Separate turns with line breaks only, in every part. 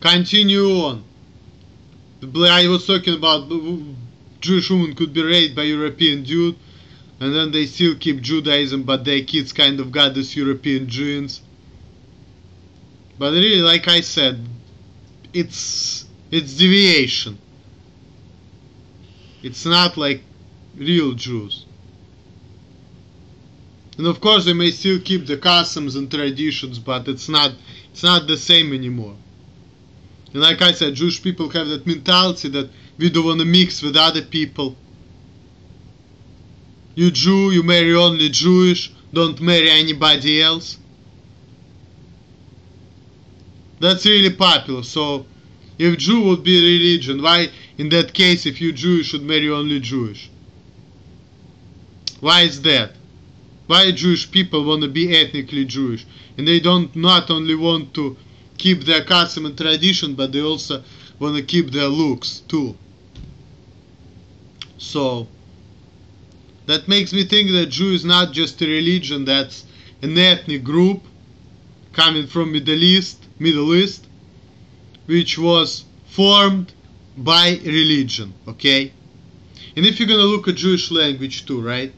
Continue on. I was talking about Jewish women could be raped by European dude, and then they still keep Judaism, but their kids kind of got this European genes. But really, like I said, it's deviation. It's not like real Jews. And of course they may still keep the customs and traditions, but it's not the same anymore. And like I said, Jewish people have that mentality that we don't want to mix with other people. You Jew, you marry only Jewish, don't marry anybody else. That's really popular. So if Jew would be a religion, why in that case if you Jew you should marry only Jewish? Why is that? Why Jewish people want to be ethnically Jewish? And they don't not only want to keep their custom and tradition, but they also want to keep their looks too. So that makes me think that Jew is not just a religion, that's an ethnic group coming from Middle East, which was formed by religion, okay? And if you're gonna look at Jewish language too, right?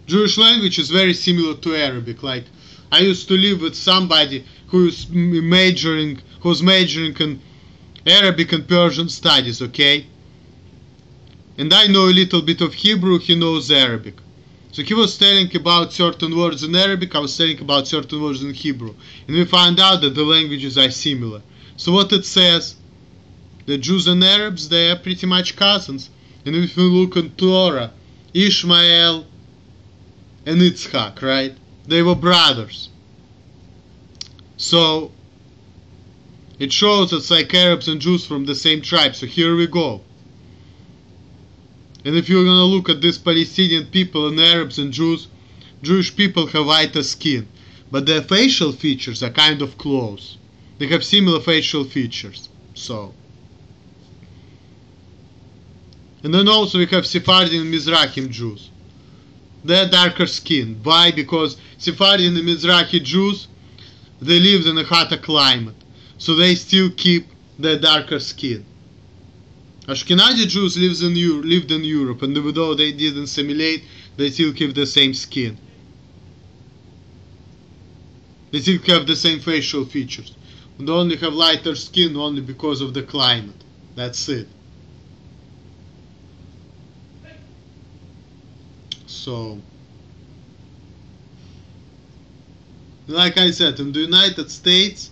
Jewish language is very similar to Arabic. Like, I used to live with somebody who's majoring in Arabic and Persian studies, okay? And I know a little bit of Hebrew, he knows Arabic. So he was telling about certain words in Arabic, I was telling about certain words in Hebrew. And we found out that the languages are similar. So what it says, the Jews and Arabs, they are pretty much cousins. And if we look at Torah, Ishmael and Yitzhak, right? They were brothers. So it shows it's like Arabs and Jews from the same tribe. So here we go. And if you're gonna look at these Palestinian people and Arabs and Jews, Jewish people have whiter skin, but their facial features are kind of close. They have similar facial features. So, and then also we have Sephardim and Mizrahim Jews. They're darker skinned. Why? Because Sephardim and Mizrahi Jews, they lived in a hotter climate, so they still keep their darker skin. Ashkenazi Jews lived in Europe, and although they didn't assimilate, they still keep the same skin. They still have the same facial features. They only have lighter skin only because of the climate. That's it. So, like I said, in the United States,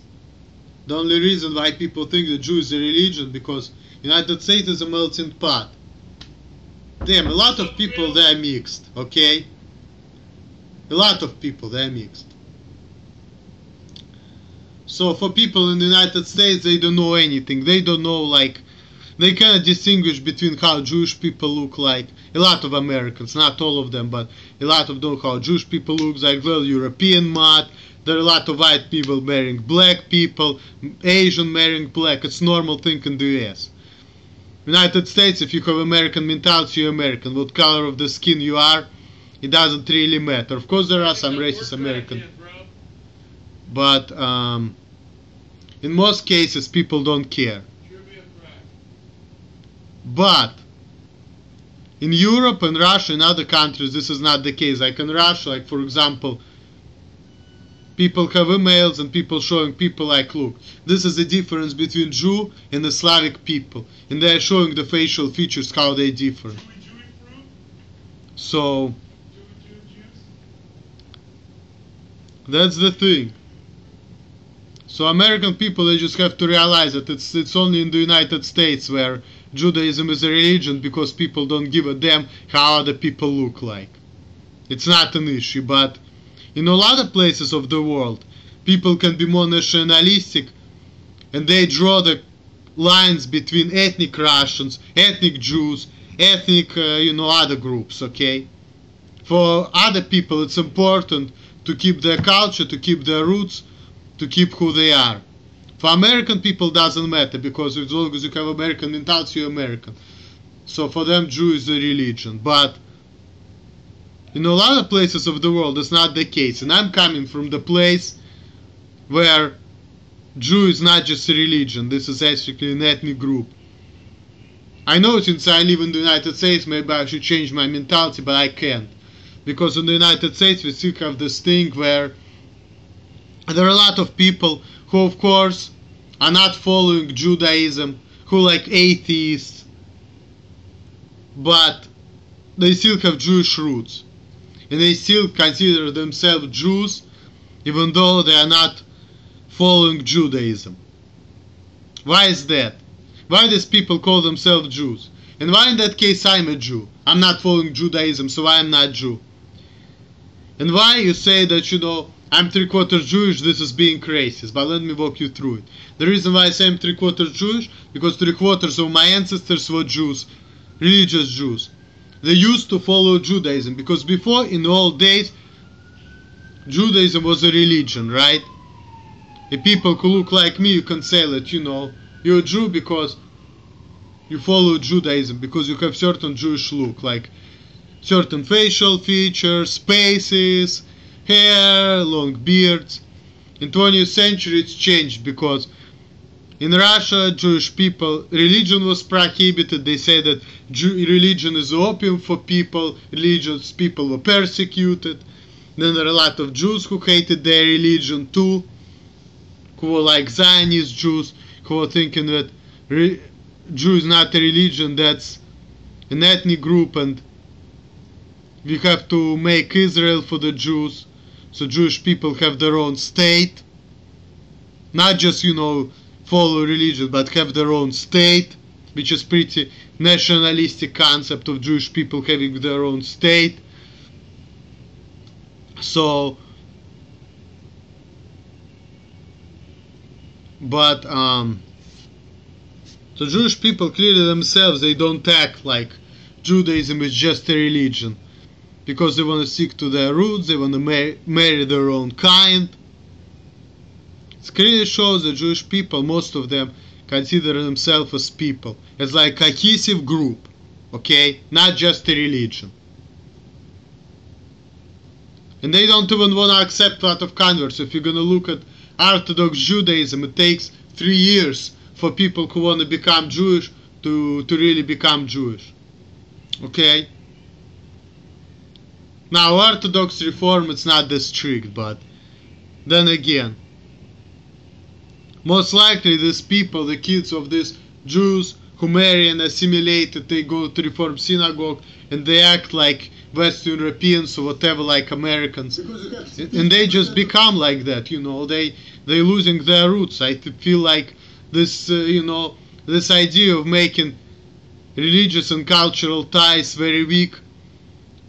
the only reason why people think the Jew is a religion because United States is a melting pot. Damn, a lot of people there are mixed, okay? A lot of people there are mixed. So for people in the United States, they don't know anything. They don't know, like, they cannot distinguish between how Jewish people look like. A lot of Americans, not all of them, but a lot of them how Jewish people look like. Well, European mud. There are a lot of white people marrying black people, Asian marrying black. It's a normal thing in the US. United States, if you have American mentality, you're American. What color of the skin you are, it doesn't really matter. Of course, there are some racist Americans, but in most cases, people don't care. But in Europe and Russia and other countries, this is not the case. Like in Russia, like for example, people have emails and people showing people like, look, this is the difference between Jew and the Slavic people. And they're showing the facial features, how they differ. So, that's the thing. So American people, they just have to realize that it's only in the United States where Judaism is a religion because people don't give a damn how other people look like. It's not an issue, but in a lot of places of the world, people can be more nationalistic and they draw the lines between ethnic Russians, ethnic Jews, ethnic, other groups, okay? For other people, it's important to keep their culture, to keep their roots, to keep who they are. For American people, doesn't matter because as long as you have American mentality, you're American. So for them, Jew is a religion. But in a lot of places of the world, it's not the case. And I'm coming from the place where Jew is not just a religion, this is actually an ethnic group. I know since I live in the United States, maybe I should change my mentality, but I can't. Because in the United States we still have this thing where there are a lot of people who, of course, are not following Judaism, who are like atheists, but they still have Jewish roots. And they still consider themselves Jews, even though they are not following Judaism. Why is that? Why these people call themselves Jews? And why in that case I'm a Jew? I'm not following Judaism, so I'm not Jew. And why you say that, you know, I'm 3/4 Jewish, this is being racist, but let me walk you through it. The reason why I say I'm 3/4 Jewish, because 3/4 of my ancestors were Jews, religious Jews. They used to follow Judaism, because before, in the old days, Judaism was a religion, right? The people who look like me, you can say that, you know, you're a Jew because you follow Judaism, because you have certain Jewish look, like certain facial features, faces, hair, long beards. In 20th century it's changed, because in Russia, Jewish people, religion was prohibited. They say that religion is opium for people, religious people were persecuted. Then there are a lot of Jews who hated their religion too, who were like Zionist Jews, who were thinking that Jew is not a religion, that's an ethnic group, and we have to make Israel for the Jews, so Jewish people have their own state, not just, you know, follow religion, but have their own state, which is pretty nationalistic concept of Jewish people having their own state. So, but so Jewish people clearly themselves, they don't act like Judaism is just a religion, because they want to stick to their roots, they want to marry their own kind. It clearly shows that Jewish people, most of them, consider themselves as people, as like a cohesive group, okay, not just a religion. And they don't even want to accept a lot of converts. If you're going to look at Orthodox Judaism, it takes 3 years for people who want to become Jewish to really become Jewish. Okay? Now, Orthodox Reform, it's not that strict, but then again, most likely these people, the kids of these Jews who marry and assimilated, they go to Reform synagogue and they act like Western Europeans or whatever, like Americans, and they just become like that, you know, they're losing their roots. I feel like this, you know, this idea of making religious and cultural ties very weak,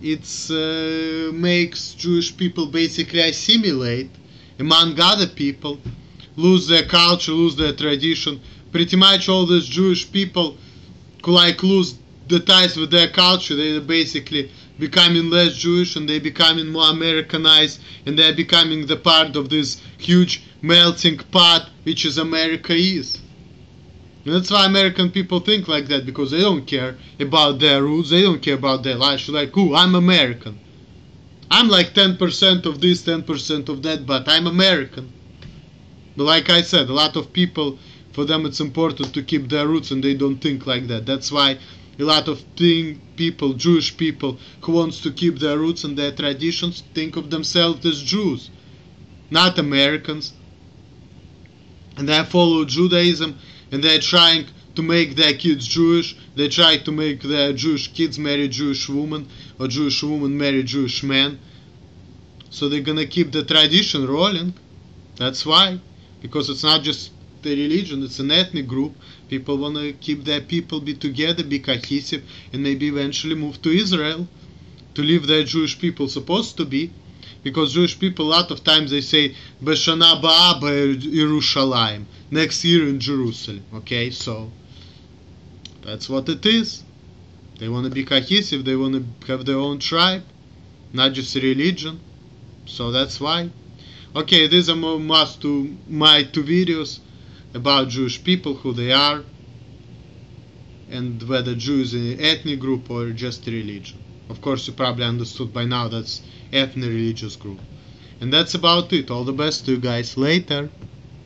it makes Jewish people basically assimilate among other people, lose their culture, lose their tradition. Pretty much all these Jewish people who like lose the ties with their culture, they basically becoming less Jewish and they becoming more Americanized, and they're becoming the part of this huge melting pot which is America is. And that's why American people think like that, because they don't care about their roots, they don't care about their lives. They're like, ooh, I'm American. I'm like 10% of this, 10% of that, but I'm American. But like I said, a lot of people, for them it's important to keep their roots, and they don't think like that. That's why a lot of people, Jewish people, who wants to keep their roots and their traditions, think of themselves as Jews, not Americans. And they follow Judaism, and they're trying to make their kids Jewish. They try to make their Jewish kids marry Jewish women, or Jewish women marry Jewish men. So they're gonna keep the tradition rolling. That's why. Because it's not just the religion, it's an ethnic group. People want to keep their people, be together, be cohesive, and maybe eventually move to Israel to live their Jewish people supposed to be. Because Jewish people, a lot of times they say, B'shana ba'a b'Yerushalayim, next year in Jerusalem. Okay, so that's what it is. They want to be cohesive, they want to have their own tribe, not just a religion. So that's why. Okay, these are my two videos about Jewish people, who they are, and whether Jew is an ethnic group or just a religion. Of course, you probably understood by now that's ethnic religious group. And that's about it. All the best to you guys. Later.